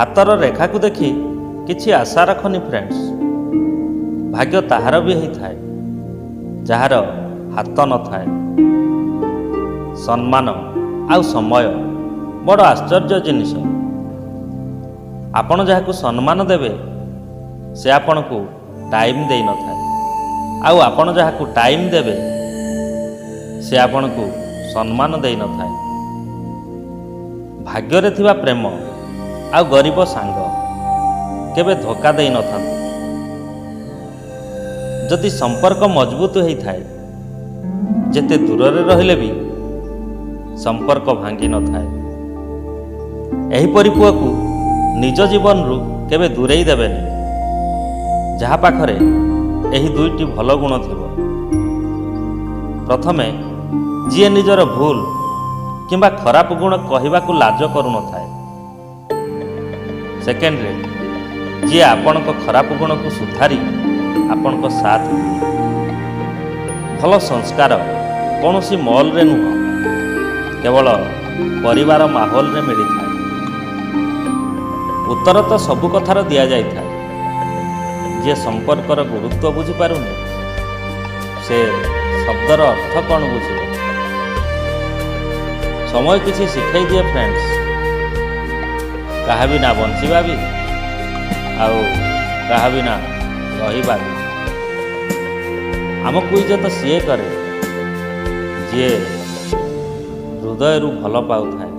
ହାତର ରେଖାକୁ ଦେଖି କିଛି ଆଶା ରଖନି ଫ୍ରେଣ୍ଡସ୍। ଭାଗ୍ୟ ତାହାର ବି ହେଇଥାଏ ଯାହାର ହାତ ନଥାଏ। ସମ୍ମାନ ଆଉ ସମୟ ବଡ଼ ଆଶ୍ଚର୍ଯ୍ୟ ଜିନିଷ। ଆପଣ ଯାହାକୁ ସମ୍ମାନ ଦେବେ ସେ ଆପଣଙ୍କୁ ଟାଇମ୍ ଦେଇନଥାଏ, ଆଉ ଆପଣ ଯାହାକୁ ଟାଇମ୍ ଦେବେ ସେ ଆପଣଙ୍କୁ ସମ୍ମାନ ଦେଇନଥାଏ। ଭାଗ୍ୟରେ ଥିବା ପ୍ରେମ ଆଉ ଗରିବ ସାଙ୍ଗ କେବେ ଧୋକା ଦେଇନଥାନ୍ତି। ଯଦି ସମ୍ପର୍କ ମଜବୁତ ହେଇଥାଏ, ଯେତେ ଦୂରରେ ରହିଲେ ବି ସମ୍ପର୍କ ଭାଙ୍ଗି ନଥାଏ। ଏହିପରି ପୁଅକୁ ନିଜ ଜୀବନରୁ କେବେ ଦୂରେଇ ଦେବେନି, ଯାହା ପାଖରେ ଏହି ଦୁଇଟି ଭଲ ଗୁଣ ଥିବ। ପ୍ରଥମେ, ଯିଏ ନିଜର ଭୁଲ କିମ୍ବା ଖରାପ ଗୁଣ କହିବାକୁ ଲାଜ କରୁନଥାଏ। ସେକେଣ୍ଡରେ, ଯିଏ ଆପଣଙ୍କ ଖରାପ ଗୁଣକୁ ସୁଧାରି ଆପଣଙ୍କ ସାଥ ଦିଏ। ଭଲ ସଂସ୍କାର କୌଣସି ମଲରେ ନୁହଁ, କେବଳ ପରିବାର ମାହୋଲରେ ମିଳିଥାଏ। ଉତ୍ତର ତ ସବୁ କଥାର ଦିଆଯାଇଥାଏ, ଯିଏ ସମ୍ପର୍କର ଗୁରୁତ୍ୱ ବୁଝିପାରୁନି ସେ ଶବ୍ଦର ଅର୍ଥ କ'ଣ ବୁଝିବ। ସମୟ କିଛି ଶିଖେଇ ଦିଏ ଫ୍ରେଣ୍ଡସ୍, କାହା ବିନା ବଞ୍ଚିବା ବି ଆଉ କାହା ବିନା ରହିବା ବି। ଆମକୁ ଇଜ୍ଜତ ସିଏ କରେ ଯିଏ ହୃଦୟରୁ ଭଲ ପାଉଥାଏ।